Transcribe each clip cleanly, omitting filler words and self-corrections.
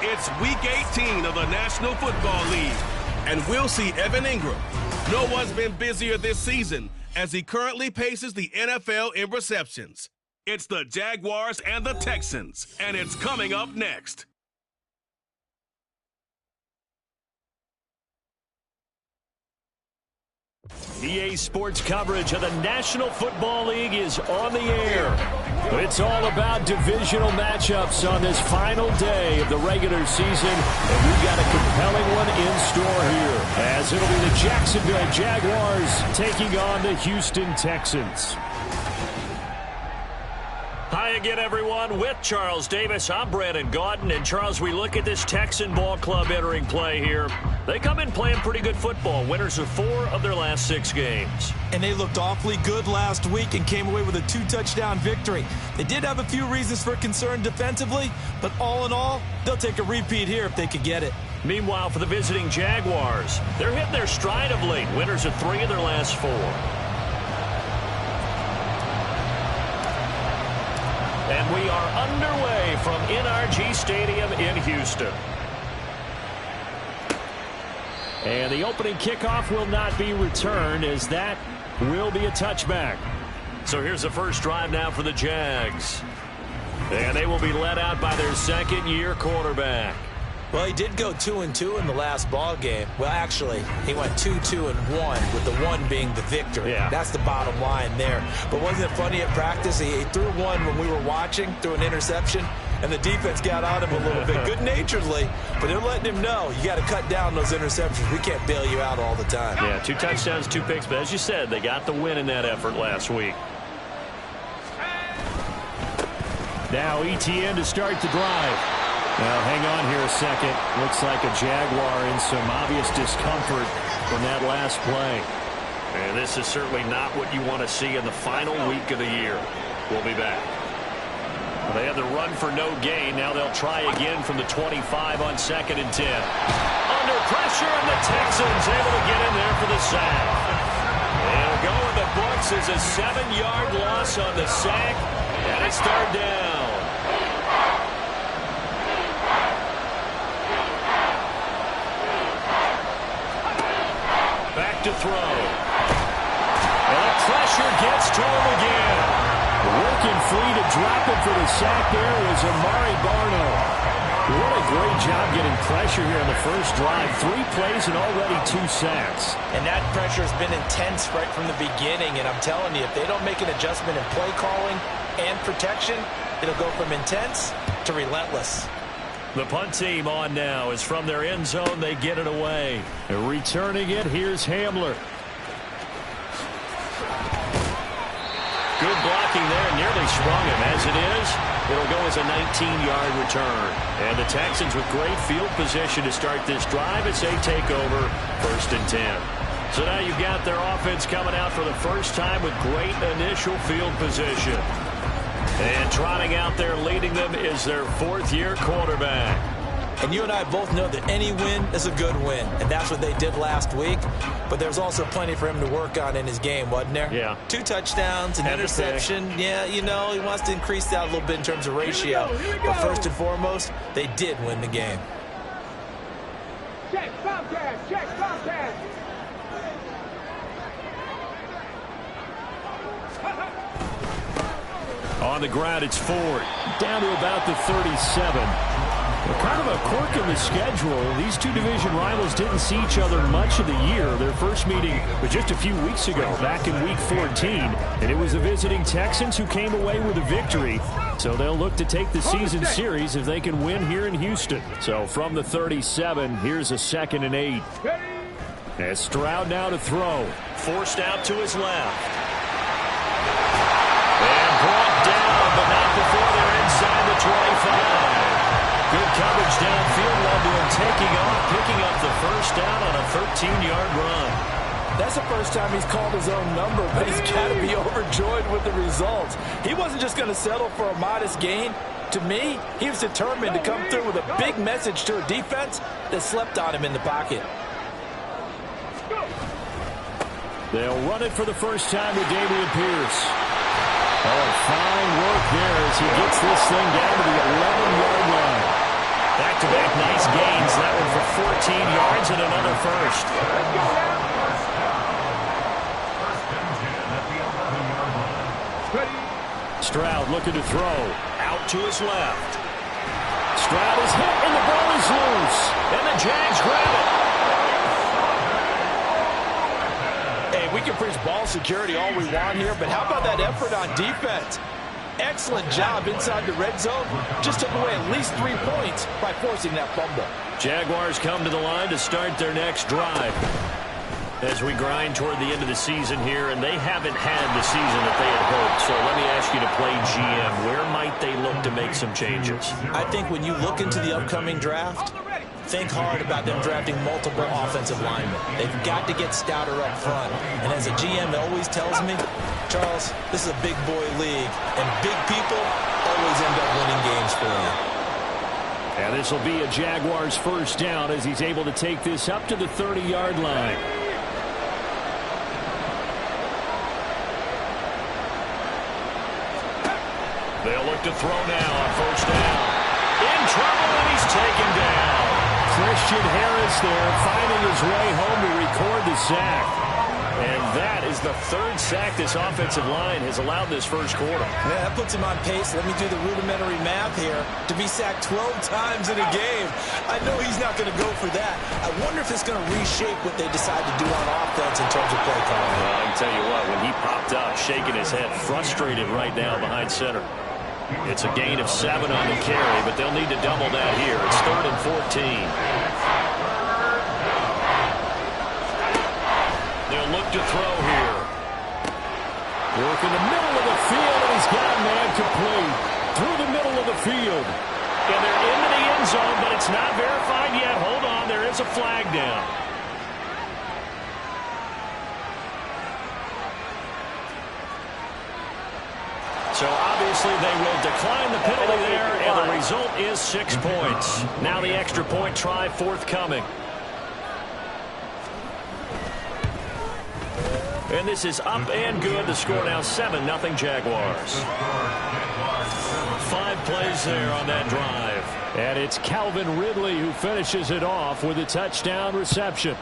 It's Week 18 of the National Football League, and we'll see Evan Ingram. No one's been busier this season as he currently paces the NFL in receptions. It's the Jaguars and the Texans, and it's coming up next. EA Sports coverage of the National Football League is on the air. It's all about divisional matchups on this final day of the regular season, and we've got a compelling one in store here, as it'll be the Jacksonville Jaguars taking on the Houston Texans. Hi again, everyone. With Charles Davis, I'm Brandon Gaudin. And, Charles, we look at this Texan ball club entering play here. They come in playing pretty good football. Winners of 4 of their last 6 games. And they looked awfully good last week and came away with a 2-touchdown victory. They did have a few reasons for concern defensively, but all in all, they'll take a repeat here if they could get it. Meanwhile, for the visiting Jaguars, they're hitting their stride of late. Winners of 3 of their last 4. And we are underway from NRG Stadium in Houston. And the opening kickoff will not be returned, as that will be a touchback. So here's the first drive now for the Jags. And they will be led out by their second-year quarterback. Well, he did go 2-2 in the last ball game. Well, actually, he went 2-2-1, with the 1 being the victory. Yeah. That's the bottom line there. But wasn't it funny at practice? He threw one when we were watching, threw an interception, and the defense got on him a little bit, good-naturedly. But they're letting him know, you got to cut down those interceptions. We can't bail you out all the time. Yeah, 2 touchdowns, 2 picks. But as you said, they got the win in that effort last week. Now ETN to start the drive. Now, hang on here a second. Looks like a Jaguar in some obvious discomfort from that last play. And this is certainly not what you want to see in the final week of the year. We'll be back. They had the run for no gain. Now they'll try again from the 25 on 2nd and 10. Under pressure, and the Texans able to get in there for the sack. It'll go in the books as a 7-yard loss on the sack, and it's 3rd down. Back to throw. And the pressure gets to him again. Working free to drop it for the sack there was Amari Barno. What a great job getting pressure here in the first drive. 3 plays and already 2 sacks. And that pressure has been intense right from the beginning. And I'm telling you, if they don't make an adjustment in play calling and protection, it'll go from intense to relentless. The punt team on now is from their end zone. They get it away. And returning it, here's Hamler. Good blocking there, nearly sprung him. As it is, it'll go as a 19-yard return. And the Texans with great field position to start this drive as they take over 1st and 10. So now you've got their offense coming out for the first time with great initial field position. And trotting out there leading them is their 4th-year quarterback. And you and I both know that any win is a good win, and that's what they did last week. But there's also plenty for him to work on in his game, wasn't there? Yeah. 2 touchdowns, an interception. Yeah, you know, he wants to increase that a little bit in terms of ratio. But first and foremost, they did win the game. Check, Bobcat, check, Bobcat. On the ground, it's Ford. Down to about the 37. Kind of a quirk in the schedule. These 2 division rivals didn't see each other much of the year. Their first meeting was just a few weeks ago, back in Week 14. And it was the visiting Texans who came away with a victory. So they'll look to take the season series if they can win here in Houston. So from the 37, here's a 2nd and 8. As Stroud now to throw. Forced out to his left. And brought down, but not before they're inside the 25. Good coverage downfield led to him taking off, picking up the first down on a 13-yard run. That's the first time he's called his own number, but he's got to be overjoyed with the results. He wasn't just going to settle for a modest gain. To me, he was determined to come through with a big message to a defense that slept on him in the pocket. They'll run it for the first time with Dameon Pierce. Oh, fine work there as he gets this thing down to the 11-yard line. Back-to-back nice gains. That one for 14 yards and another first. Stroud looking to throw. Out to his left. Stroud is hit, and the ball is loose. And the Jags grab it. Hey, we can preach ball security all we want here, but how about that effort on defense? Excellent job inside the red zone. Just took away at least 3 points by forcing that fumble. Jaguars come to the line to start their next drive. As we grind toward the end of the season here, and they haven't had the season that they had hoped. So let me ask you to play GM. Where might they look to make some changes? I think when you look into the upcoming draft, think hard about them drafting multiple offensive linemen. They've got to get stouter up front. And as a GM always tells me, Charles, this is a big boy league, and big people always end up winning games for you. And this will be a Jaguars first down as he's able to take this up to the 30-yard line. They'll look to throw now on first down. In trouble, and he's taken down. Christian Harris there finding his way home to record the sack. And that is the 3rd sack this offensive line has allowed this first quarter. Man, that puts him on pace. Let me do the rudimentary math here. To be sacked 12 times in a game. I know he's not going to go for that. I wonder if it's going to reshape what they decide to do on offense in terms of play calling. Well, I can tell you what, when he popped up, shaking his head, frustrated right now behind center. It's a gain of 7 on the carry, but they'll need to double that here. It's 3rd and 14. They'll look to throw here. Work in the middle of the field, and he's got a man complete. Through the middle of the field. And they're into the end zone, but it's not verified yet. Hold on, there is a flag down. So obviously they will decline the penalty there, and the result is 6 points. Now the extra point try forthcoming. And this is up and good. The score now 7-0 Jaguars. 5 plays there on that drive. And it's Calvin Ridley who finishes it off with a touchdown reception.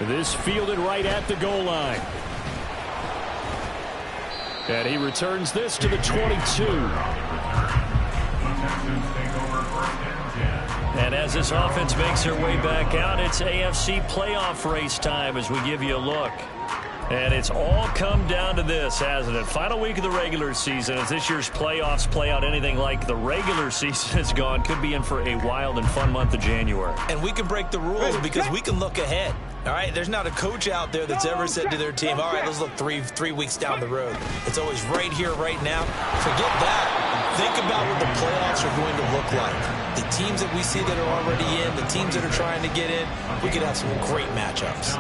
This fielded right at the goal line. And he returns this to the 22. And as this offense makes their way back out, it's AFC playoff race time as we give you a look. And it's all come down to this, hasn't it? Final week of the regular season. As this year's playoffs play out anything like the regular season has gone, could be in for a wild and fun month of January. And we can break the rules because we can look ahead. All right, there's not a coach out there that's ever said to their team, all right, let's look three weeks down the road. It's always right here, right now. Forget that. Think about what the playoffs are going to look like. The teams that we see that are already in, the teams that are trying to get in, we could have some great matchups.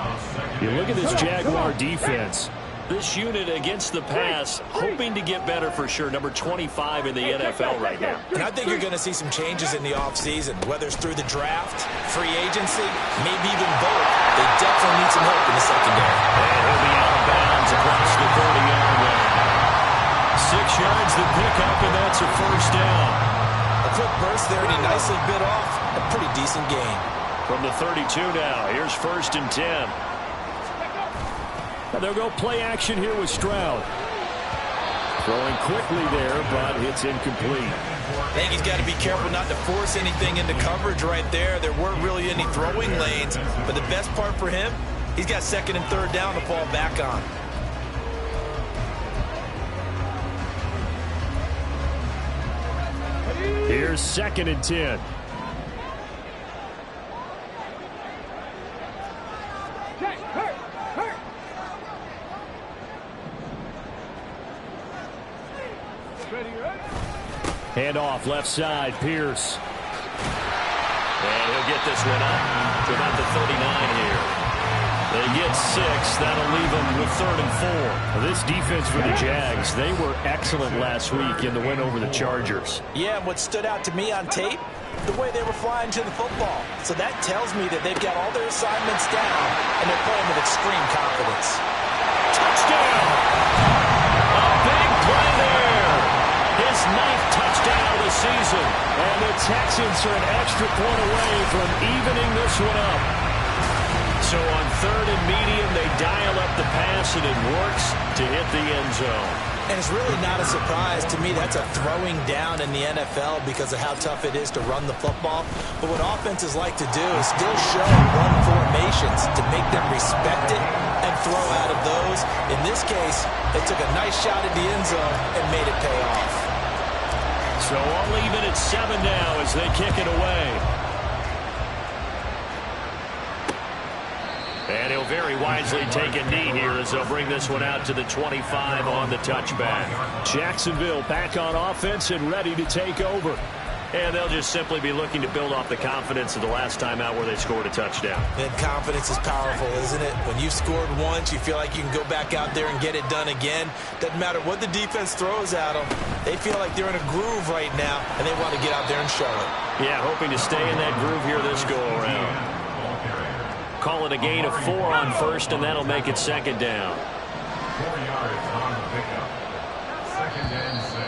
You look at this Jaguar defense. This unit against the pass, hoping to get better for sure. Number 25 in the NFL right now. And I think you're going to see some changes in the offseason, whether it's through the draft, free agency, maybe even both. They definitely need some help in the secondary. And he'll be out of bounds across the 30-yard line. 6 yards to pick up, and that's a first down. A quick burst there, and he nicely bit off a pretty decent gain. From the 32 now, here's 1st and 10. They'll go play action here with Stroud. Throwing quickly there, but it's incomplete. I think he's got to be careful not to force anything into coverage right there. There weren't really any throwing lanes, but the best part for him, he's got 2nd and 3rd down to fall back on. Here's 2nd and 10. Hand off left side, Pierce. And he'll get this one up to about the 39 here. They get 6. That'll leave them with 3rd and 4. This defense for the Jags, they were excellent last week in the win over the Chargers. Yeah, and what stood out to me on tape, the way they were flying to the football. So that tells me that they've got all their assignments down, and they're playing with extreme confidence. Touchdown! A big play there. His 9th touchdown season. And the Texans are an extra point away from evening this one up. So on 3rd and medium, they dial up the pass, and it works to hit the end zone. And it's really not a surprise to me. That's a throwing down in the NFL because of how tough it is to run the football. But what offenses like to do is still show run formations to make them respect it and throw out of those. In this case, they took a nice shot at the end zone and made it pay off. So all even at 7 now as they kick it away. And he'll very wisely take a knee here as they'll bring this one out to the 25 on the touchback. Jacksonville back on offense and ready to take over. And they'll just simply be looking to build off the confidence of the last time out where they scored a touchdown. And confidence is powerful, isn't it? When you've scored once, you feel like you can go back out there and get it done again. Doesn't matter what the defense throws at them. They feel like they're in a groove right now, and they want to get out there and show it. Yeah, hoping to stay in that groove here this go-around. Call it a gain of 4 on first, and that'll make it 2nd down. 4 yards on the pickup. 2nd and 6.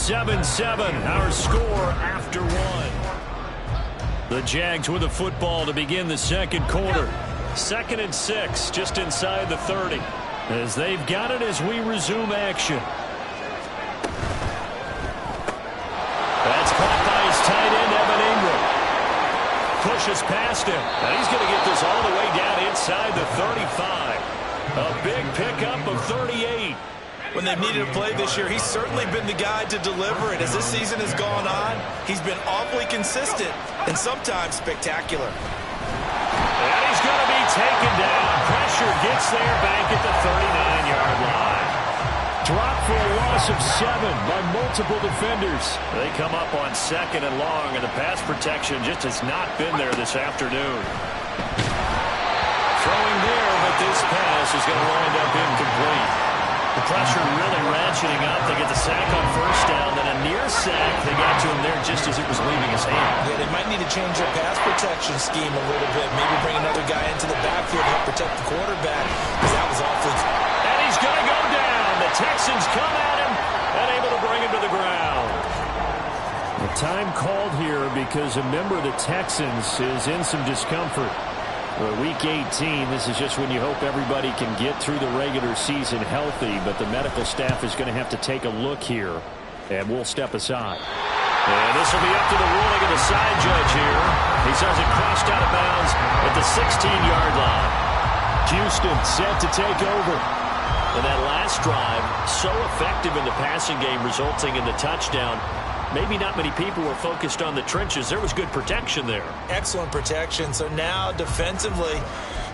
7-7, our score after 1. The Jags with the football to begin the 2nd quarter. 2nd and 6, just inside the 30. As they've got it as we resume action. That's caught by his tight end, Evan Ingram. Pushes past him, and he's going to get this all the way down inside the 35. A big pickup of 38. When they've needed a play this year, he's certainly been the guy to deliver it. As this season has gone on, he's been awfully consistent and sometimes spectacular. And he's going to be taken down. Pressure gets there back at the 39-yard line. Dropped for a loss of 7 by multiple defenders. They come up on 2nd and long, and the pass protection just has not been there this afternoon. Throwing there, but this pass is going to wind up incomplete. The pressure really ratcheting up. They get the sack on 1st down, then a near sack. They got to him there just as it was leaving his hand. Yeah, they might need to change their pass protection scheme a little bit. Maybe bring another guy into the backfield to help protect the quarterback, because that was awfully... And he's going to go down. The Texans come at him and able to bring him to the ground. The time called here because a member of the Texans is in some discomfort. Week 18, this is just when you hope everybody can get through the regular season healthy, but the medical staff is going to have to take a look here, and we'll step aside. And this will be up to the ruling of the side judge here. He says it crossed out of bounds at the 16-yard line. Houston set to take over. And that last drive, so effective in the passing game, resulting in the touchdown. Maybe not many people were focused on the trenches. There was good protection there. Excellent protection. So now defensively,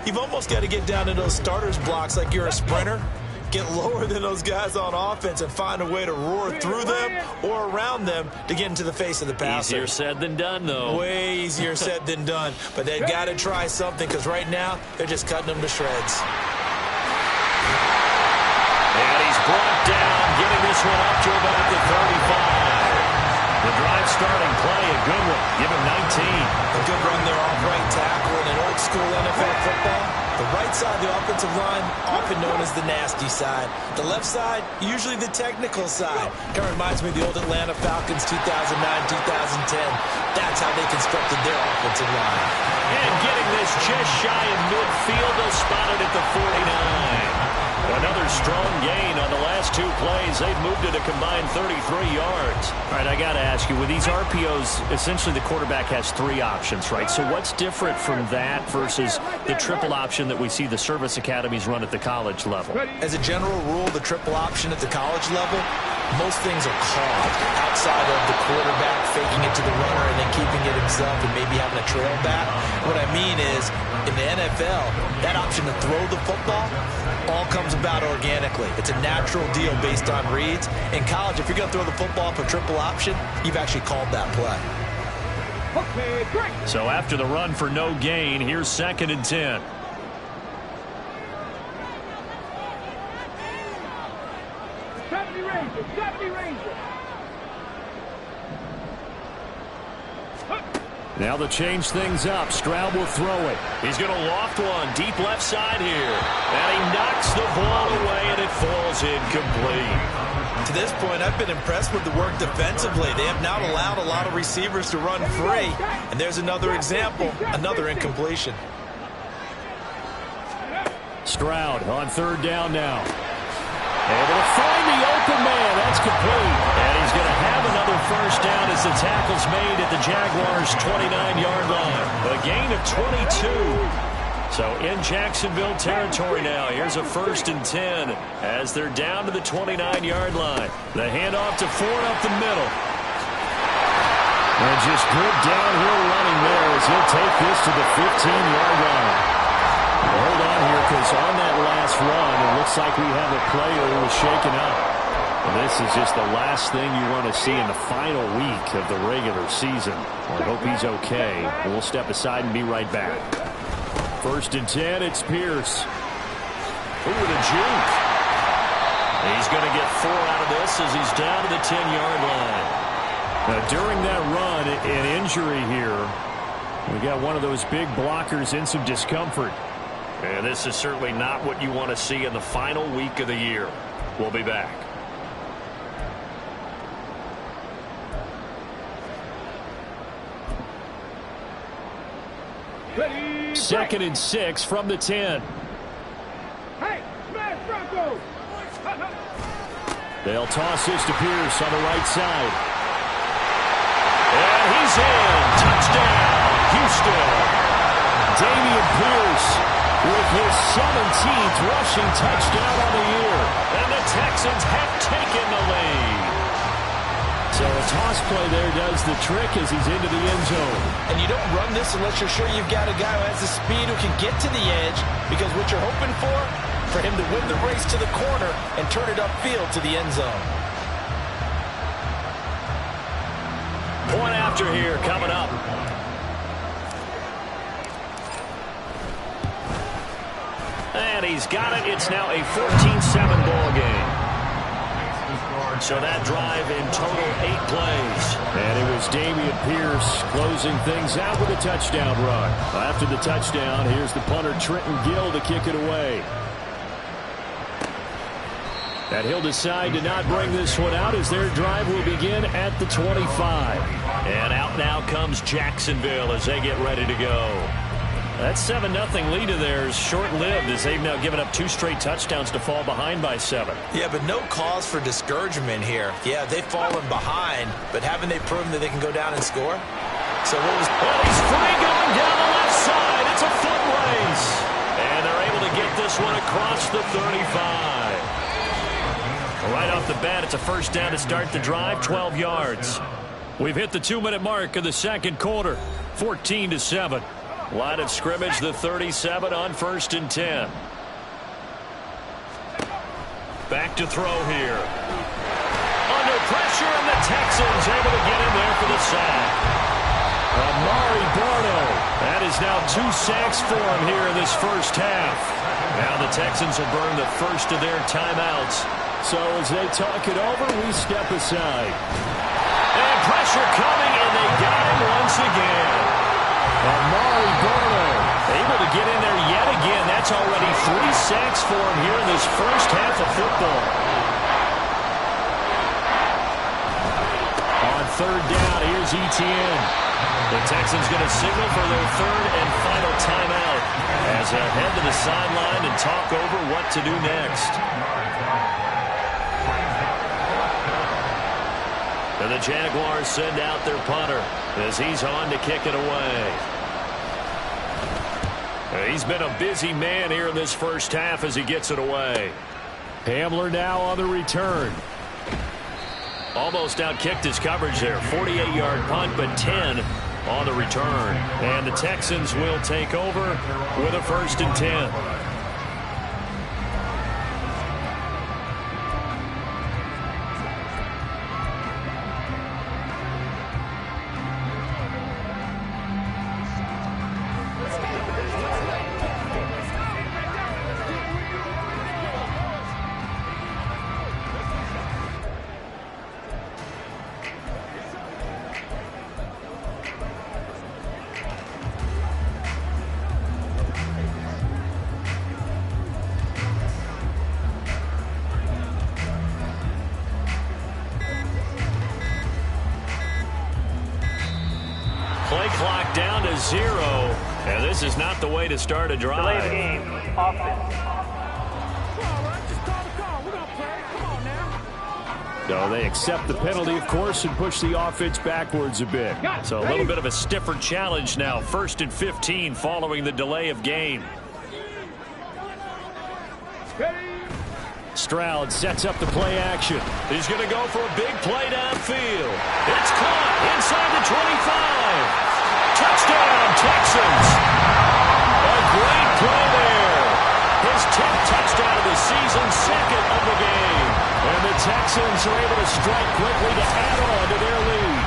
you've almost got to get down to those starters blocks like you're a sprinter. Get lower than those guys on offense and find a way to roar through them or around them to get into the face of the passer. Easier said than done, though. Way easier said than done. But they've got to try something, because right now they're just cutting them to shreds. And he's brought down, getting this one up to about the 35. The drive starting play, a good one. Give him 19. A good run there off right tackle in an old school NFL football. The right side of the offensive line, often known as the nasty side. The left side, usually the technical side. Kind of reminds me of the old Atlanta Falcons 2009-2010. That's how they constructed their offensive line. And getting this just shy of midfield, they'll spot it at the 49. Another strong gain on the last 2 plays. They've moved it a combined 33 yards. All right, I got to ask you, with these RPOs, essentially the quarterback has 3 options, right? So what's different from that versus the triple option that we see the service academies run at the college level? As a general rule, the triple option at the college level, most things are called outside of the quarterback faking it to the runner and then keeping it himself and maybe having a trail back. What I mean is, in the NFL, that option to throw the football all comes about organically. It's a natural deal based on reads. In college, if you're going to throw the football for triple option, you've actually called that play. Okay, great. So after the run for no gain, here's 2nd and 10. Now to change things up, Stroud will throw it. He's going to loft one deep left side here. And he knocks the ball away, and it falls incomplete. To this point, I've been impressed with the work defensively. They have not allowed a lot of receivers to run free. And there's another example, another incompletion. Stroud on third down now. Able to find the open man. That's complete. And he's going to have another first down as the tackle's made at the Jaguars' 29-yard line. A gain of 22. So in Jacksonville territory now. Here's a 1st and 10 as they're down to the 29-yard line. The handoff to Ford up the middle. And just good downhill running there as he'll take this to the 15-yard line. Hold on here, because on that last run, it looks like we have a player who was shaken up. And this is just the last thing you want to see in the final week of the regular season. Well, I hope he's okay. We'll step aside and be right back. 1st and 10, it's Pierce. Ooh, with a juke. He's going to get 4 out of this as he's down to the 10-yard line. Now, during that run, an injury here. We got one of those big blockers in some discomfort. And this is certainly not what you want to see in the final week of the year. We'll be back. Ready, 2nd and 6 from the 10. Hey, smash Broncos! They'll toss this to Pierce on the right side. And he's in. Touchdown, Houston. Dameon Pierce with his 17th rushing touchdown on the year. And the Texans have taken the lead. So a toss play there does the trick as he's into the end zone. And you don't run this unless you're sure you've got a guy who has the speed who can get to the edge, because what you're hoping for him to win the race to the corner and turn it upfield to the end zone. Point after here coming up. And he's got it. It's now a 14-7 ball game. So that drive in total 8 plays. And it was Dameon Pierce closing things out with a touchdown run. After the touchdown, here's the punter Trenton Gill to kick it away. And he'll decide to not bring this one out as their drive will begin at the 25. And out now comes Jacksonville as they get ready to go. That 7-0 lead of theirs short-lived as they've now given up 2 straight touchdowns to fall behind by 7. Yeah, but no cause for discouragement here. Yeah, they've fallen behind, but haven't they proven that they can go down and score? So what was... Well, he's free going down the left side. It's a foot race. And they're able to get this one across the 35. Right off the bat, it's a first down to start the drive, 12 yards. We've hit the 2-minute mark of the second quarter, 14-7. Line of scrimmage, the 37 on 1st and 10. Back to throw here. Under pressure, and the Texans able to get in there for the sack. Amari Barno. That is now 2 sacks for him here in this first half. Now the Texans will burn the first of their timeouts. So as they talk it over, we step aside. And pressure coming, and they got him once again. Amari Barno able to get in there yet again. That's already 3 sacks for him here in this first half of football. On third down, here's Etienne. The Texans going to signal for their 3rd and final timeout as they head to the sideline and talk over what to do next. And the Jaguars send out their punter as he's on to kick it away. He's been a busy man here in this first half as he gets it away. Hamler now on the return. Almost outkicked his coverage there. 48-yard punt, but 10 on the return. And the Texans will take over with a 1st and 10. 0, and this is not the way to start a drive. Delay of game, offense. So they accept the penalty, of course, and push the offense backwards a bit. So a little bit of a stiffer challenge now. 1st and 15 following the delay of game. Stroud sets up the play action. He's going to go for a big play downfield. It's caught inside the 25. Touchdown, Texans. A great play there. His 10th touchdown of the season, 2nd of the game. And the Texans are able to strike quickly to add on to their lead.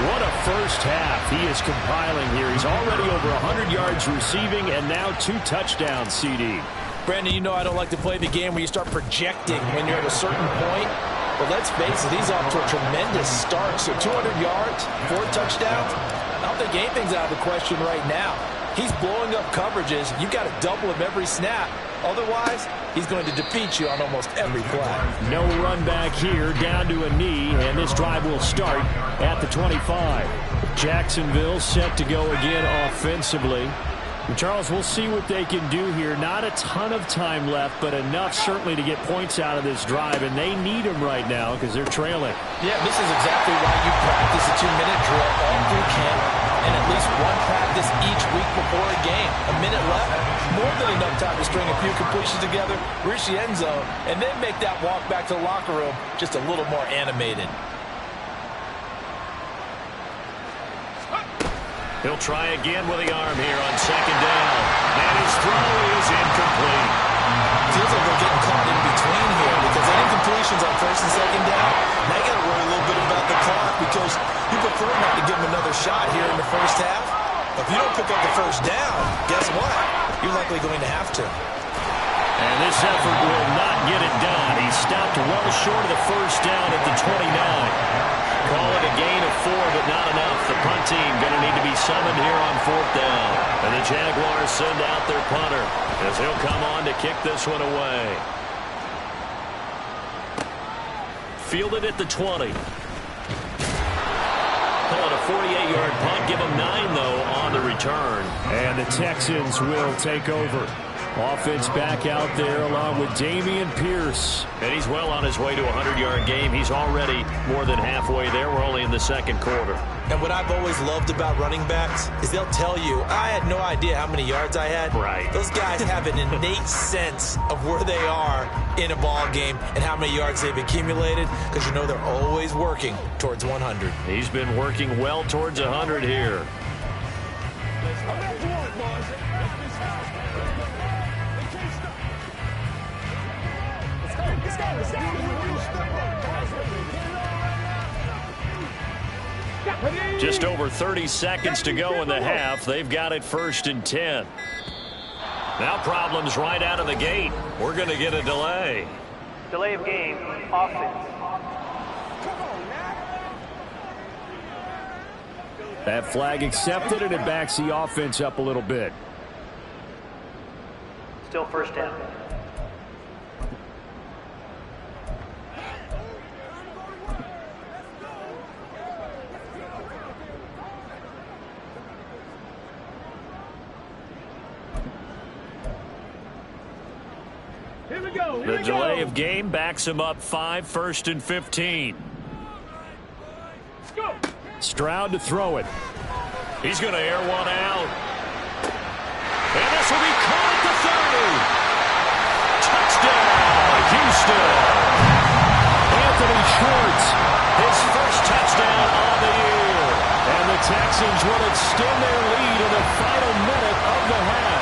What a first half he is compiling here. He's already over 100 yards receiving and now 2 touchdowns, CD. Brandon, you know I don't like to play the game where you start projecting when you're at a certain point. But let's face it, he's off to a tremendous start. So 200 yards, 4 touchdowns. I don't think anything's out of the question right now. He's blowing up coverages. You've got to double him every snap. Otherwise, he's going to defeat you on almost every play. No run back here, down to a knee, and this drive will start at the 25. Jacksonville set to go again offensively. And Charles, we'll see what they can do here. Not a ton of time left, but enough certainly to get points out of this drive, and they need them right now because they're trailing. Yeah, this is exactly why you practice a 2-minute drill all through camp and at least one practice each week before a game. A minute left, more than enough time to string a few completions together, reach the end zone, and then make that walk back to the locker room just a little more animated. He'll try again with the arm here on 2nd down. And his throw is incomplete. Feels like we're getting caught in between here because any completions on 1st and 2nd down, now you got to worry a little bit about the clock because you prefer not to give him another shot here in the first half. If you don't pick up the 1st down, guess what? You're likely going to have to. And this effort will not get it done. He stopped well short of the 1st down at the 29. Call it a gain of 4, but not enough. The punt team going to need to be summoned here on 4th down. And the Jaguars send out their punter as he'll come on to kick this one away. Fielded at the 20. Call it a 48-yard punt. Give him 9, though, on the return. And the Texans will take over. Offense back out there along with Dameon Pierce. And he's well on his way to a 100-yard game. He's already more than halfway there. We're only in the 2nd quarter. And what I've always loved about running backs is they'll tell you, I had no idea how many yards I had. Right. Those guys have an innate sense of where they are in a ball game and how many yards they've accumulated because you know they're always working towards 100. He's been working well towards 100 here. Just over 30 seconds to go in the half. They've got it 1st and 10. Now problems right out of the gate. We're going to get a delay. Delay of game, offense. That flag accepted, and it backs the offense up a little bit. Still 1st down. The delay of game backs him up 5, 1st and 15. Stroud to throw it. He's going to air one out. And this will be caught at the 30. Touchdown, Houston. Anthony Schwartz, his 1st touchdown on the year. And the Texans will extend their lead in the final minute of the half.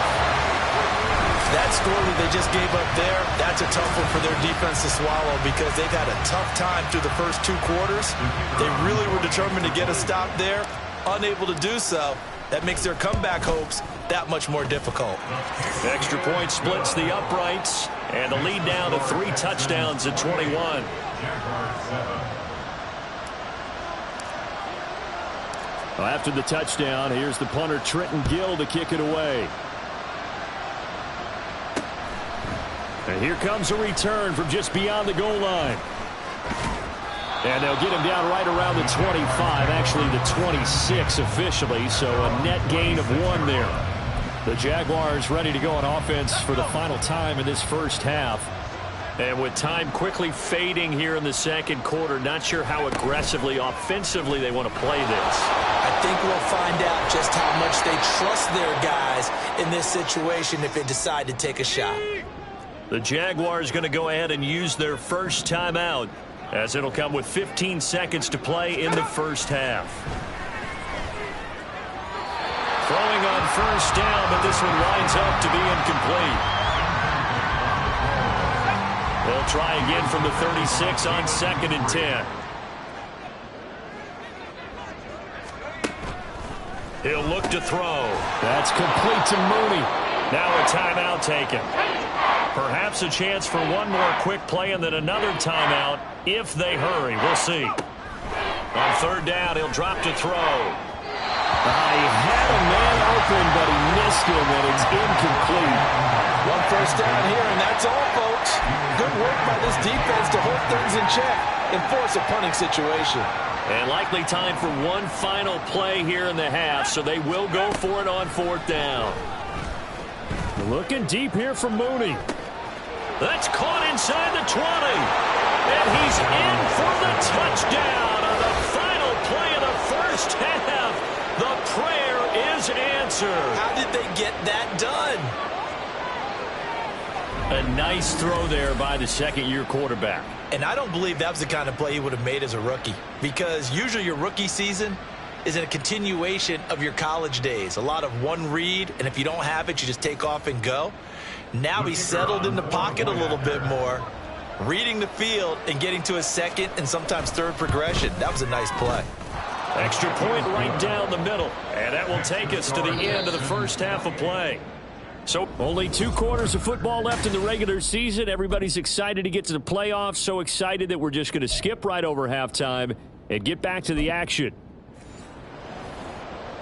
That score that they just gave up there, that's a tough one for their defense to swallow because they've had a tough time through the first 2 quarters. They really were determined to get a stop there, unable to do so. That makes their comeback hopes that much more difficult. Extra point splits the uprights, and the lead down to 3 touchdowns at 21. Well, after the touchdown, here's the punter Trenton Gill to kick it away. And here comes a return from just beyond the goal line. And they'll get him down right around the 25, actually the 26 officially, so a net gain of 1 there. The Jaguars ready to go on offense for the final time in this first half. And with time quickly fading here in the second quarter, not sure how aggressively, offensively they want to play this. I think we'll find out just how much they trust their guys in this situation if they decide to take a shot. The Jaguars going to go ahead and use their first timeout, as it'll come with 15 seconds to play in the first half. Throwing on first down, but this one winds up to be incomplete. They'll try again from the 36 on 2nd and 10. He'll look to throw. That's complete to Mooney. Now a timeout taken. Perhaps a chance for one more quick play and then another timeout if they hurry. We'll see. On 3rd down, he'll drop to throw. He had a man open, but he missed him, and it's incomplete. 1 first down here, and that's all, folks. Good work by this defense to hold things in check and force a punting situation. And likely time for one final play here in the half, so they will go for it on 4th down. Looking deep here for Mooney. That's caught inside the 20. And he's in for the touchdown on the final play of the first half. The prayer is answered. How did they get that done? A nice throw there by the second-year quarterback. And I don't believe that was the kind of play he would have made as a rookie, because usually your rookie season is a continuation of your college days. A lot of one read, and if you don't have it, you just take off and go. Now he's settled in the pocket a little bit more, reading the field and getting to a second and sometimes third progression. That was a nice play. Extra point right down the middle, and that will take us to the end of the first half of play. So only 2 quarters of football left in the regular season. Everybody's excited to get to the playoffs, so excited that we're just going to skip right over halftime and get back to the action.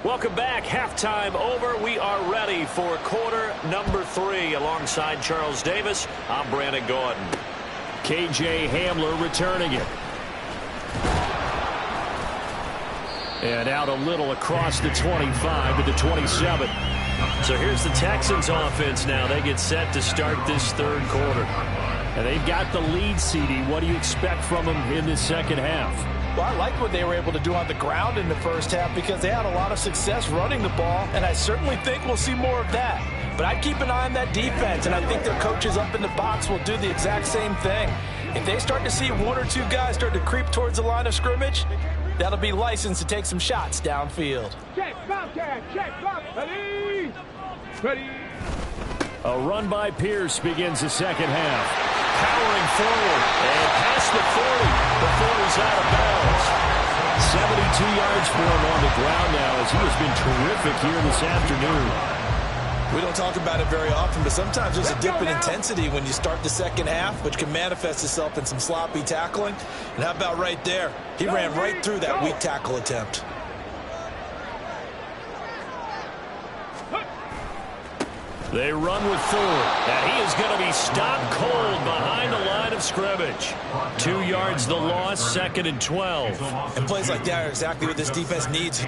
Welcome back. Halftime over. We are ready for quarter number 3. Alongside Charles Davis, I'm Brandon Gordon. KJ Hamler returning it. And out a little across the 25 to the 27. So here's the Texans offense now. They get set to start this 3rd quarter. And they've got the lead, CD. What do you expect from them in this second half? Well, I like what they were able to do on the ground in the first half because they had a lot of success running the ball, and I certainly think we'll see more of that. But I'd keep an eye on that defense, and I think their coaches up in the box will do the exact same thing. If they start to see 1 or 2 guys start to creep towards the line of scrimmage, that'll be licensed to take some shots downfield. Check, Bobcat, check, Bob. Ready? Ready? A run by Pierce begins the second half. Powering forward and past the 40 before he's out of bounds. 72 yards for him on the ground now as he has been terrific here this afternoon. We don't talk about it very often, but sometimes there's a dip in intensity when you start the second half, which can manifest itself in some sloppy tackling. And how about right there? He ran right through that weak tackle attempt. They run with Ford, and he is going to be stopped cold behind the line of scrimmage. 2 yards the loss, 2nd and 12. And plays like that are exactly what this defense needs.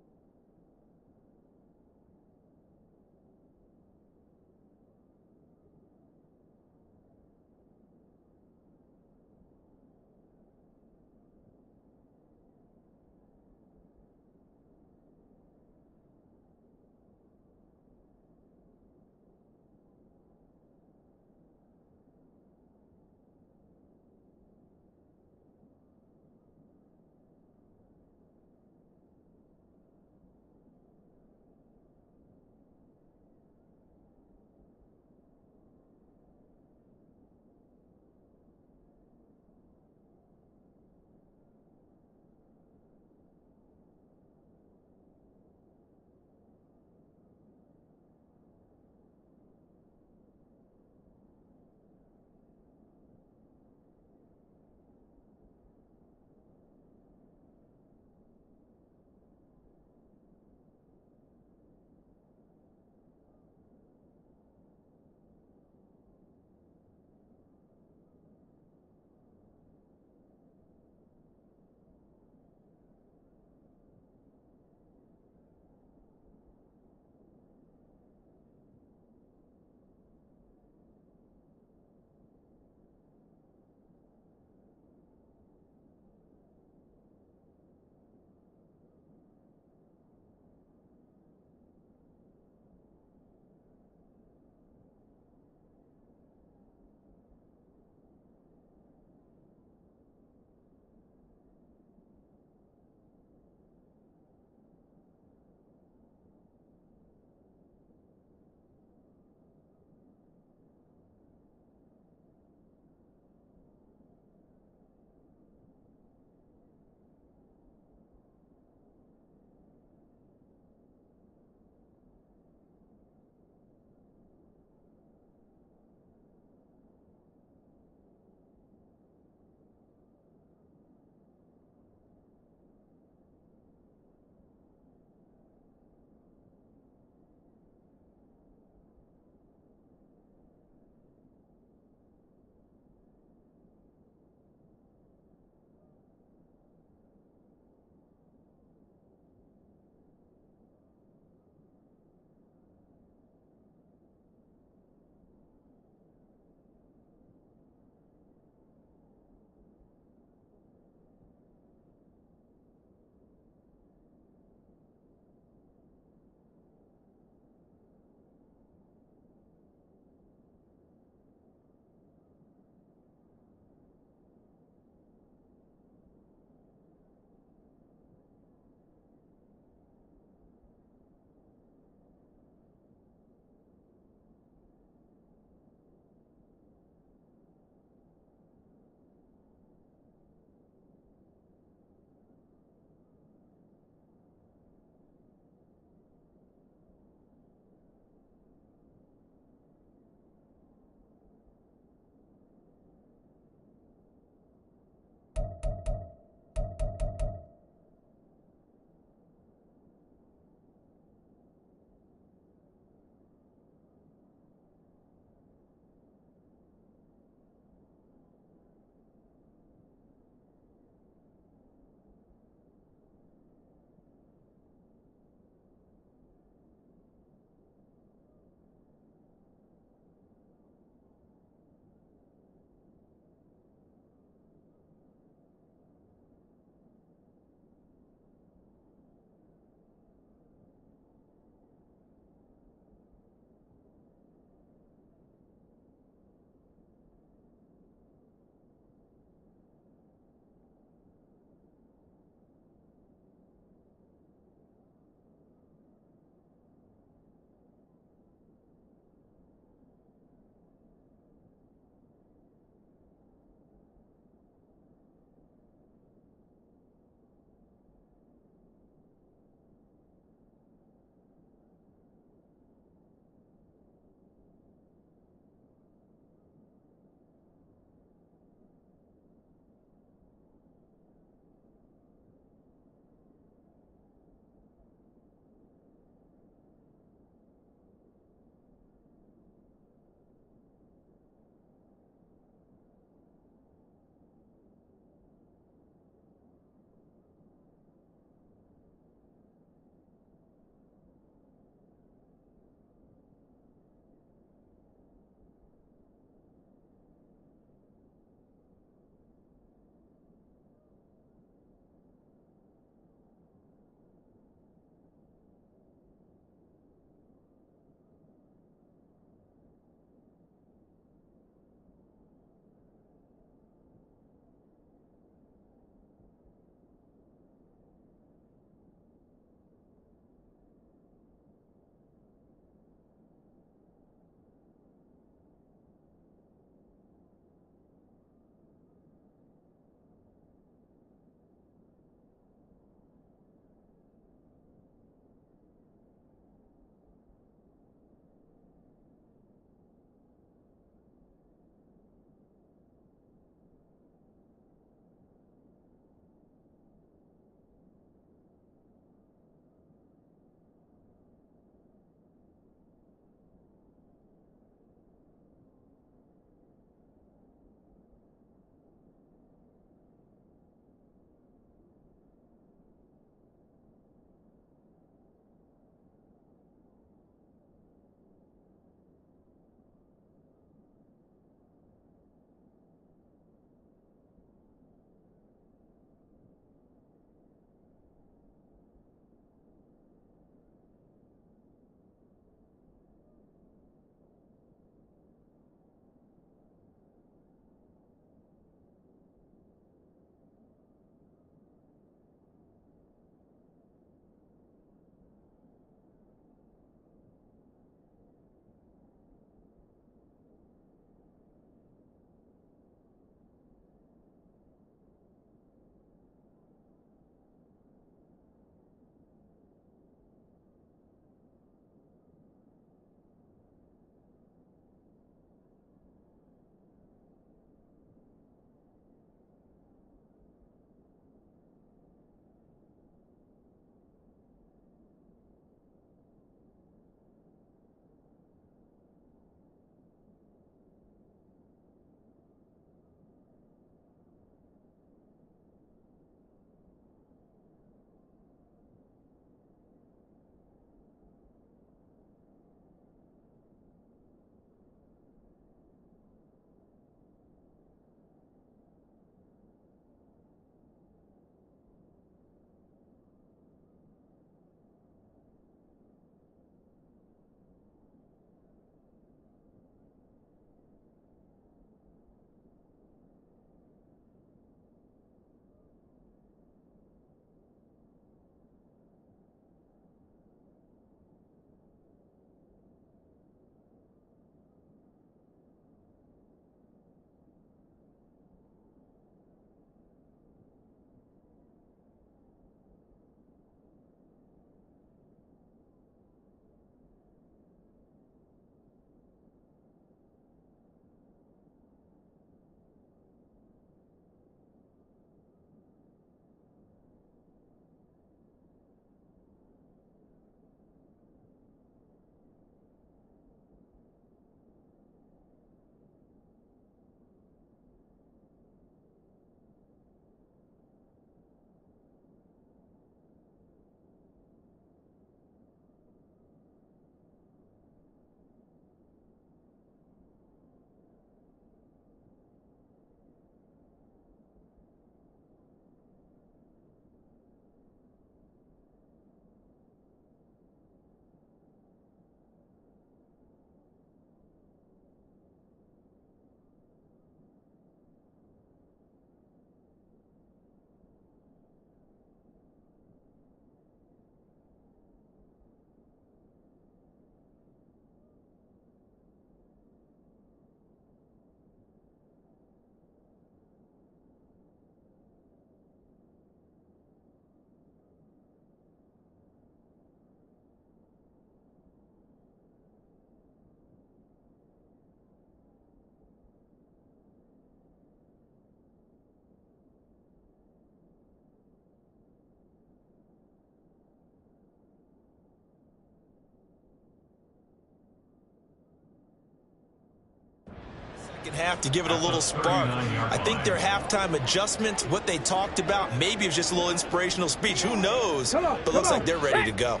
second half to give it a little spark. I think their halftime adjustments, what they talked about, maybe it was just a little inspirational speech. Who knows? But looks like they're ready to go.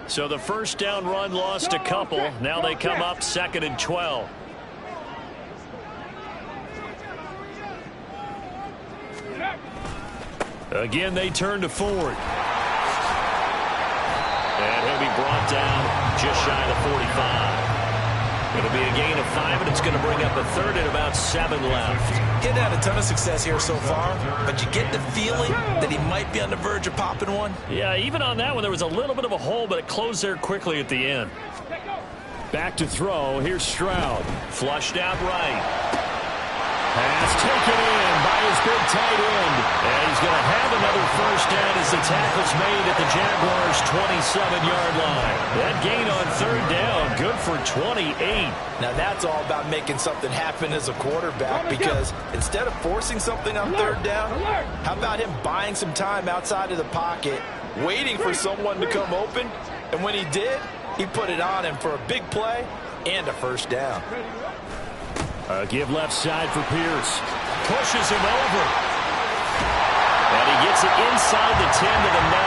So the first down run lost a couple. Now they come up 2nd and 12. Again, they turn to Ford. And he'll be brought down just shy of the 45. It'll be a gain of 5, and it's going to bring up a 3rd and about 7 left. Getting had a ton of success here so far, but you get the feeling that he might be on the verge of popping one. Yeah, even on that one, there was a little bit of a hole, but it closed there quickly at the end. Back to throw. Here's Stroud. Flushed out right. Pass taken in by his big tight end. And he's going to have another first down as the tackle's made at the Jaguars' 27-yard line. That gain on 3rd down, good for 28. Now that's all about making something happen as a quarterback, because instead of forcing something on 3rd down, how about him buying some time outside of the pocket, waiting for someone to come open, and when he did, he put it on him for a big play and a first down. Give left side for Pierce. Pushes him over. And he gets it inside the 10 to the 9.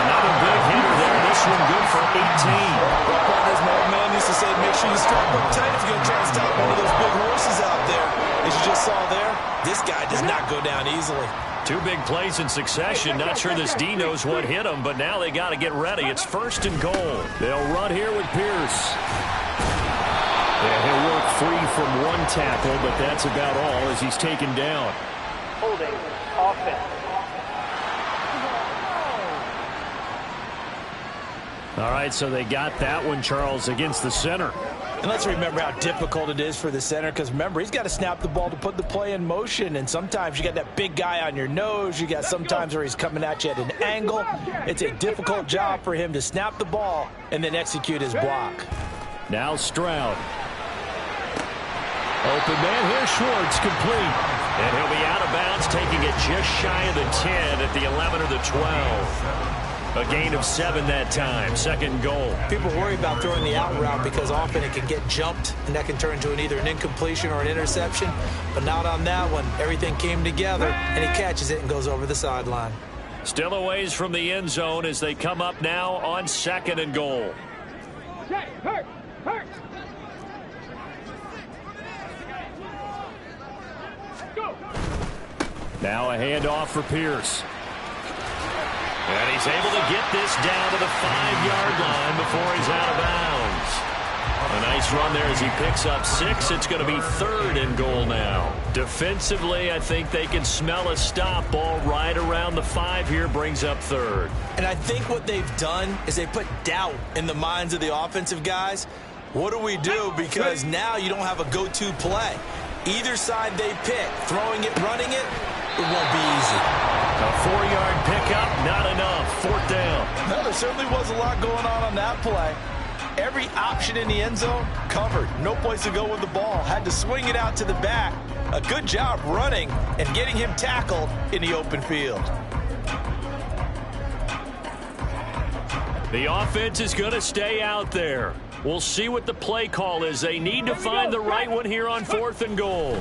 Another big hitter there. This one good for 18. As my old man used to say, make sure you strap up tight if you're going to try to stop one of those big horses out there. As you just saw there, this guy does not go down easily. 2 big plays in succession. Not sure this D knows what hit him, but now they got to get ready. It's 1st and goal. They'll run here with Pierce. And he'll work free from one tackle, but that's about all as he's taken down. Holding offense. All right, so they got that one, Charles, against the center. And let's remember how difficult it is for the center, because remember, he's got to snap the ball to put the play in motion, and sometimes you got that big guy on your nose. You got sometimes where he's coming at you at an angle. It's a difficult job for him to snap the ball and then execute his block. Now Stroud. Open man here, Schwartz, complete. And he'll be out of bounds, taking it just shy of the 10 at the 11 or the 12. A gain of 7 that time, 2nd goal. People worry about throwing the out route because often it can get jumped, and that can turn into either an incompletion or an interception. But not on that one. Everything came together, and he catches it and goes over the sideline. Still a ways from the end zone as they come up now on 2nd and goal. Hurt. Now a handoff for Pierce. And he's able to get this down to the 5-yard line before he's out of bounds. A nice run there as he picks up 6. It's going to be 3rd and goal now. Defensively, I think they can smell a stop. Ball right around the 5 here, brings up 3rd. And I think what they've done is they put doubt in the minds of the offensive guys. What do we do? Because now you don't have a go-to play. Either side they pick, throwing it, running it, it won't be easy. A 4-yard pickup, not enough. 4th down. No, there certainly was a lot going on that play. Every option in the end zone covered. No place to go with the ball. Had to swing it out to the back. A good job running and getting him tackled in the open field. The offense is going to stay out there. We'll see what the play call is. They need to find the right one here on 4th and goal.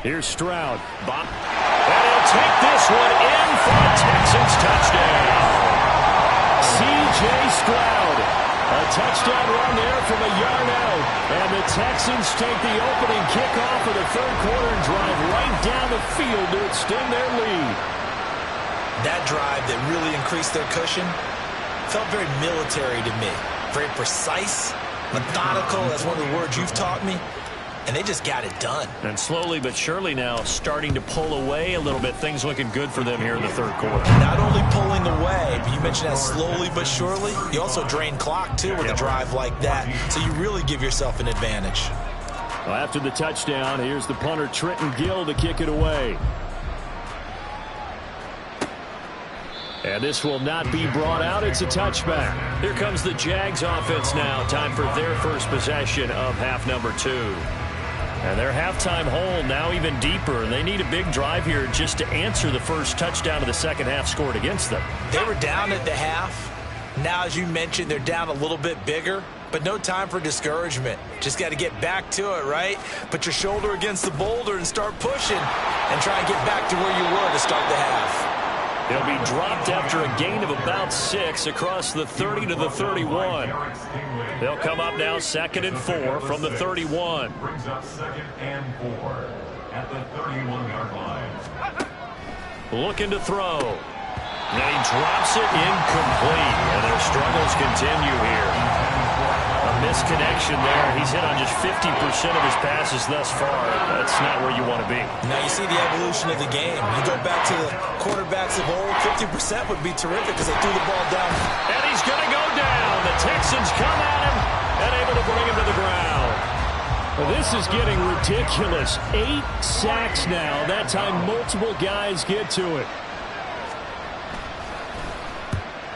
Here's Stroud. And he'll take this one in for a Texans touchdown. C.J. Stroud. A touchdown run there from a yard out. And the Texans take the opening kickoff of the 3rd quarter and drive right down the field to extend their lead. That drive that really increased their cushion felt very military to me. Very precise, methodical. That's one of the words you've taught me. And they just got it done. And slowly but surely now starting to pull away a little bit. Things looking good for them here in the 3rd quarter. Not only pulling away, but you mentioned that slowly but surely. You also drain clock, too, with a drive like that. So you really give yourself an advantage. Well, after the touchdown, here's the punter, Trenton Gill, to kick it away. And this will not be brought out. It's a touchback. Here comes the Jags offense now. Time for their first possession of half number 2. And their halftime hole now even deeper. And they need a big drive here just to answer the first touchdown of the second half scored against them. They were down at the half. Now, as you mentioned, they're down a little bit bigger. but no time for discouragement. Just got to get back to it, right? Put your shoulder against the boulder and start pushing and try and get back to where you were to start the half. He'll be dropped after a gain of about 6 across the 30 to the 31. They'll come up now 2nd and 4 from the 31. Brings up 2nd and 4 at the 31-yard line. Looking to throw. And he drops it incomplete. And their struggles continue here. A misconnection there. He's hit on just 50% of his passes thus far. That's not where you want to be. Now you see the evolution of the game. You go back to the quarterbacks of old, 50% would be terrific because they threw the ball down. And he's going to go down. The Texans come at him and able to bring him to the ground. Well, this is getting ridiculous. 8 sacks now. That time multiple guys get to it.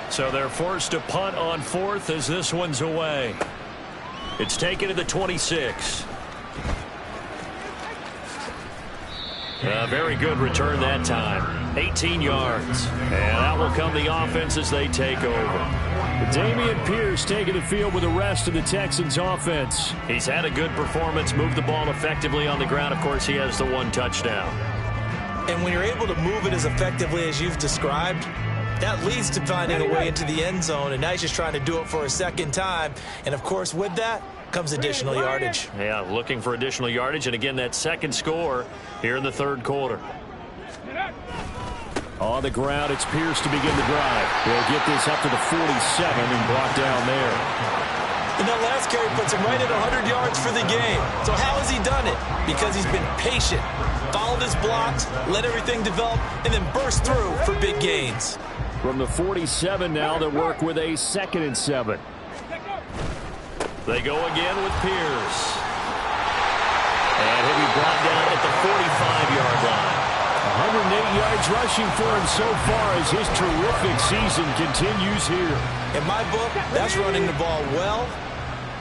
So they're forced to punt on 4th as this one's away. It's taken to the 26. A very good return that time. 18 yards. And out will come the offense as they take over. Dameon Pierce taking the field with the rest of the Texans offense. He's had a good performance, moved the ball effectively on the ground. Of course, he has the 1 touchdown. And when you're able to move it as effectively as you've described, that leads to finding a way into the end zone, and now he's just trying to do it for a second time. And, of course, with that comes additional yardage. Yeah, looking for additional yardage, and again, that second score here in the 3rd quarter. On the ground, it's Pierce to begin the drive. They'll get this up to the 47 and block down there. And that last carry puts him right at 100 yards for the game. So how has he done it? Because he's been patient, followed his blocks, let everything develop, and then burst through for big gains. From the 47 now, they work with a 2nd and 7. They go again with Pierce. And he'll be brought down at the 45-yard line. 108 yards rushing for him so far as his terrific season continues here. In my book, that's running the ball well,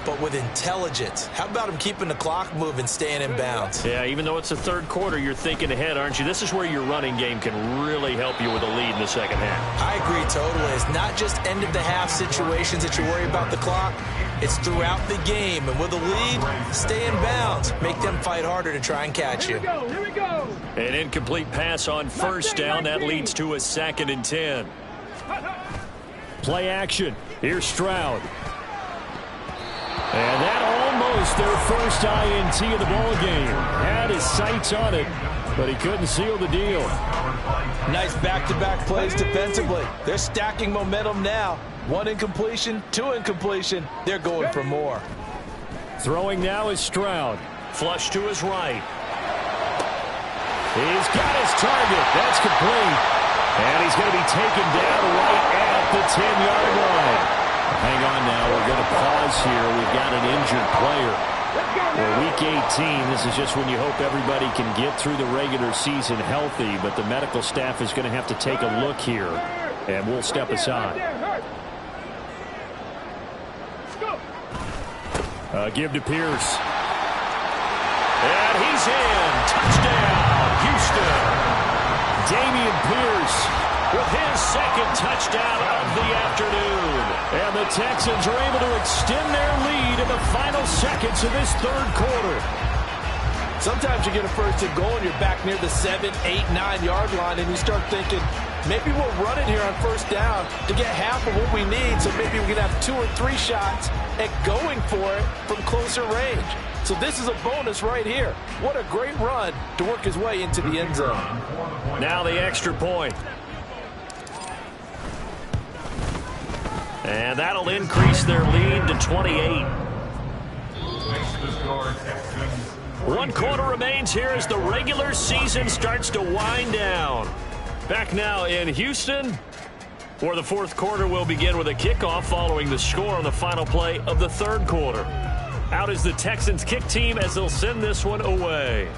but with intelligence. How about him keeping the clock moving, staying in bounds? Yeah, even though it's the 3rd quarter, you're thinking ahead, aren't you? This is where your running game can really help you with a lead in the second half. I agree totally. It's not just end-of-the-half situations that you worry about the clock. It's throughout the game. And with a lead, stay in bounds. Make them fight harder to try and catch you. Here we go. An incomplete pass on 1st down. That leads to a 2nd and 10. Play action. Here's Stroud. And that almost their first INT of the ball game. Had his sights on it, but he couldn't seal the deal. Nice back-to-back plays defensively. They're stacking momentum now. 1 incompletion, 2 incompletion. They're going for more. Throwing now is Stroud. Flush to his right. He's got his target. That's complete. And he's going to be taken down right at the 10-yard line. Hang on now. We're going to pause here. We've got an injured player. Well, week 18, this is just when you hope everybody can get through the regular season healthy, but the medical staff is going to have to take a look here, and we'll step aside. Give to Pierce. And he's in. Touchdown, Houston. Dameon Pierce with his 2nd touchdown of the afternoon. And the Texans are able to extend their lead in the final seconds of this 3rd quarter. Sometimes you get a 1st and goal and you're back near the 7, 8, 9-yard line, and you start thinking, maybe we'll run it here on 1st down to get half of what we need, so maybe we can have 2 or 3 shots at going for it from closer range. So this is a bonus right here. What a great run to work his way into the end zone. Now the extra point. And that'll increase their lead to 28. 1 quarter remains here as the regular season starts to wind down. Back now in Houston, where the 4th quarter will begin with a kickoff following the score on the final play of the 3rd quarter. Out is the Texans kick team as they'll send this one away.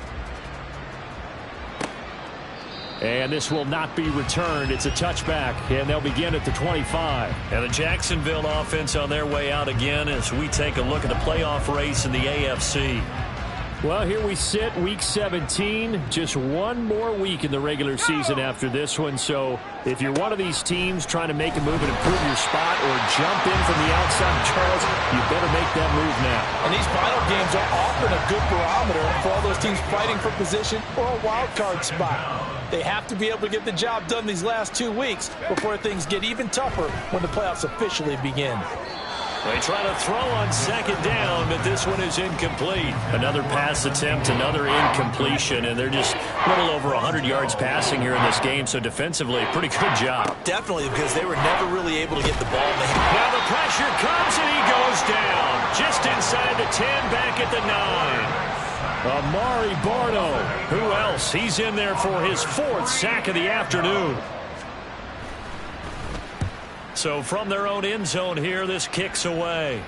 And this will not be returned. It's a touchback, and they'll begin at the 25. And the Jacksonville offense on their way out again as we take a look at the playoff race in the AFC. Well, here we sit, week 17, just one more week in the regular season after this one. So if you're one of these teams trying to make a move and improve your spot or jump in from the outside, Charles, you better make that move now. And these final games are often a good barometer for all those teams fighting for position or a wild card spot. They have to be able to get the job done these last 2 weeks before things get even tougher when the playoffs officially begin. They try to throw on second down, but this one is incomplete. Another pass attempt, another incompletion, and they're just a little over 100 yards passing here in this game, so defensively, pretty good job. Definitely, because they were never really able to get the ball. Now the pressure comes, and he goes down. Just inside the 10, back at the 9. Amari Barno. Who else? He's in there for his 4th sack of the afternoon. So from their own end zone here, this kicks away.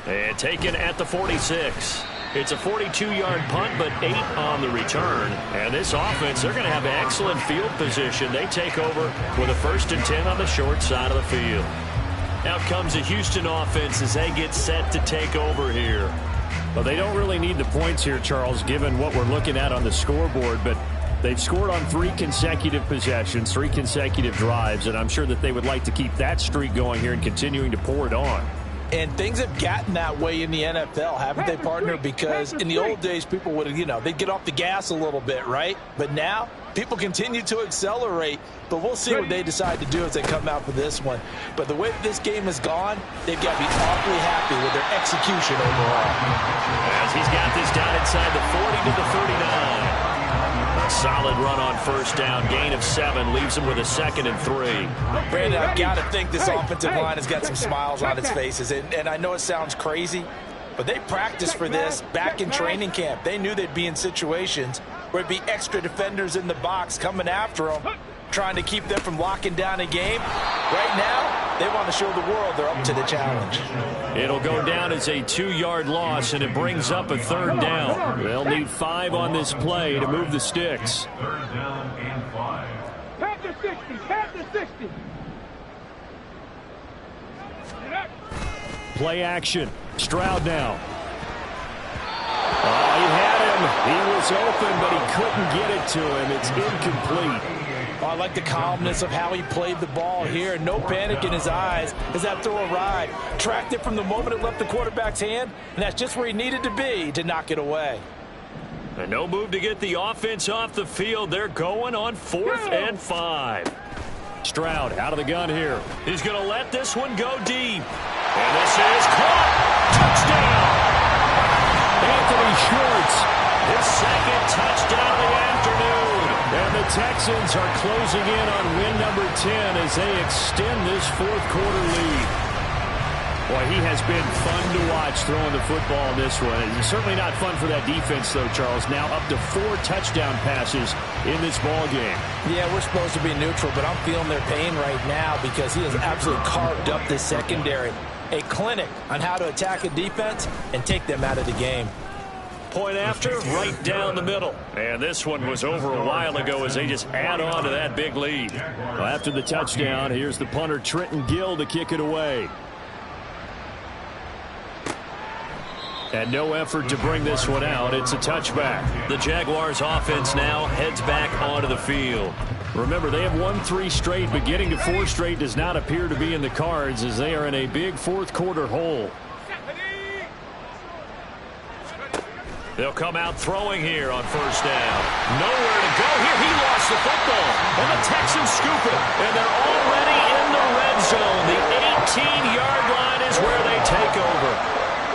And taken at the 46. It's a 42-yard punt, but 8 on the return. And this offense, they're going to have excellent field position. They take over with a 1st and 10 on the short side of the field. Out comes the Houston offense as they get set to take over here. Well, they don't really need the points here, Charles, given what we're looking at on the scoreboard, but they've scored on 3 consecutive possessions, 3 consecutive drives, and I'm sure that they would like to keep that streak going here and continuing to pour it on. And things have gotten that way in the NFL, haven't they, partner? Because in the old days, people would, they'd get off the gas a little bit, right? But now, people continue to accelerate. But we'll see what they decide to do as they come out for this one. But the way that this game has gone, they've got to be awfully happy with their execution overall. As he's got this down inside the 40 to the 39. A solid run on 1st down. Gain of 7 leaves him with a 2nd and 3. Brandon, I've got to think this offensive line has got some smiles on its faces. And I know it sounds crazy, but they practiced for this back in training camp. They knew they'd be in situations where it'd be extra defenders in the box coming after them, trying to keep them from locking down a game. Right now, they want to show the world they're up to the challenge. It'll go down as a 2-yard loss, and it brings up a 3rd down. They'll need 5 on this play to move the sticks. 3rd down and 5. Pat the 60, pat the 60. Play action. Stroud now. Oh, he had him. He was open, but he couldn't get it to him. It's incomplete. I like the calmness of how he played the ball here. No panic in his eyes as that throw arrived. Tracked it from the moment it left the quarterback's hand, and that's just where he needed to be to knock it away. And no move to get the offense off the field. They're going on 4th and 5. Stroud out of the gun here. He's going to let this one go deep. And this is caught. Touchdown. Anthony Schwartz, his 2nd touchdown of the afternoon. And the Texans are closing in on win number 10 as they extend this 4th quarter lead. Boy, he has been fun to watch throwing the football in this one. It's certainly not fun for that defense, though, Charles. Now up to 4 touchdown passes in this ball game. Yeah, we're supposed to be neutral, but I'm feeling their pain right now because he has absolutely carved up this secondary. A clinic on how to attack a defense and take them out of the game. Point after, right down the middle. And this one was over a while ago as they just add on to that big lead. Well, after the touchdown, here's the punter, Trenton Gill, to kick it away. And no effort to bring this one out. It's a touchback. The Jaguars offense now heads back onto the field. Remember, they have won 3 straight, but getting to 4 straight does not appear to be in the cards as they are in a big 4th quarter hole. They'll come out throwing here on 1st down. Nowhere to go here. He lost the football. And the Texans scoop it. And they're already in the red zone. The 18-yard line is where they take over.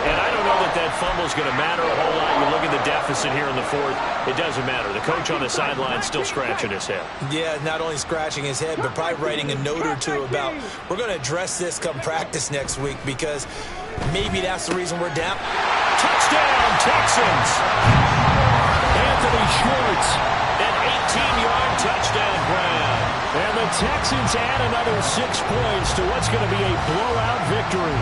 And I don't know that that fumble is going to matter a whole lot. You look at the deficit here in the 4th. It doesn't matter. The coach on the sideline still scratching his head. Yeah, not only scratching his head, but probably writing a note or two about, we're going to address this come practice next week because maybe that's the reason we're down. Touchdown, Texans. Anthony Schwartz, an 18-yard touchdown grab. And the Texans add another 6 points to what's going to be a blowout victory.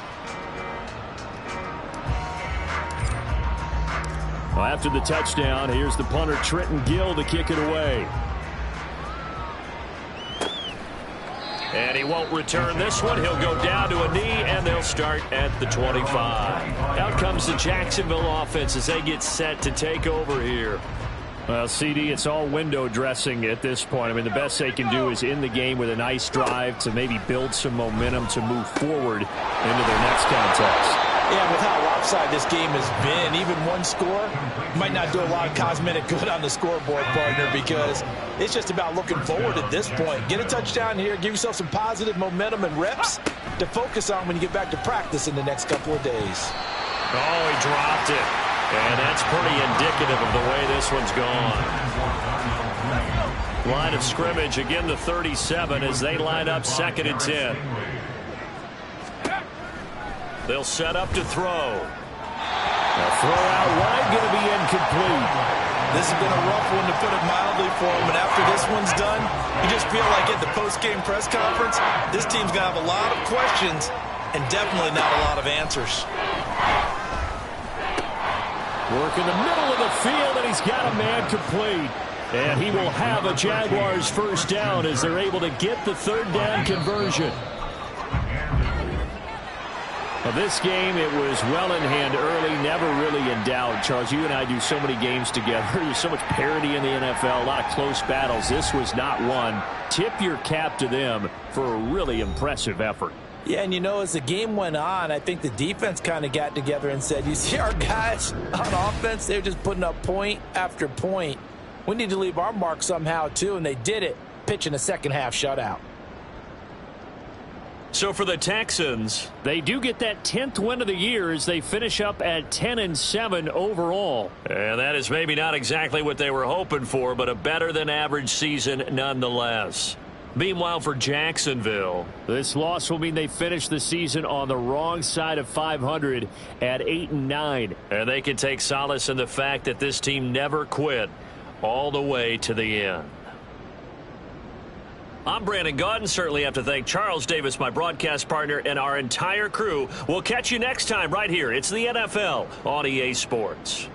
Well, after the touchdown, here's the punter Trenton Gill to kick it away. And he won't return this one. He'll go down to a knee, and they'll start at the 25. Out comes the Jacksonville offense as they get set to take over here. Well, CD, it's all window dressing at this point. I mean, the best they can do is end the game with a nice drive to maybe build some momentum to move forward into their next contest. Yeah, with how lopsided this game has been, even one score might not do a lot of cosmetic good on the scoreboard, partner, because it's just about looking forward at this point. Get a touchdown here, give yourself some positive momentum and reps to focus on when you get back to practice in the next couple of days. Oh, he dropped it. And that's pretty indicative of the way this one's gone. Line of scrimmage, again the 37 as they line up 2nd and 10. They'll set up to throw. A throw out wide, going to be incomplete. This has been a rough one, to put it mildly, for him. But after this one's done, you just feel like at the post-game press conference, this team's going to have a lot of questions and definitely not a lot of answers. Work in the middle of the field, and he's got a man complete. And he will have a Jaguars first down as they're able to get the 3rd down conversion. Well, this game, it was well in hand early, never really in doubt. Charles, you and I do so many games together. There's so much parity in the NFL, a lot of close battles. This was not one. Tip your cap to them for a really impressive effort. Yeah, and as the game went on, I think the defense kind of got together and said, you see our guys on offense, they're just putting up point after point. We need to leave our mark somehow, too, and they did it, pitching a second-half shutout. So for the Texans, they do get that 10th win of the year as they finish up at 10-7 overall. And that is maybe not exactly what they were hoping for, but a better-than-average season nonetheless. Meanwhile, for Jacksonville, this loss will mean they finish the season on the wrong side of 500 at 8-9. And they can take solace in the fact that this team never quit all the way to the end. I'm Brandon Gaudin. Certainly have to thank Charles Davis, my broadcast partner, and our entire crew. We'll catch you next time right here. It's the NFL on EA Sports.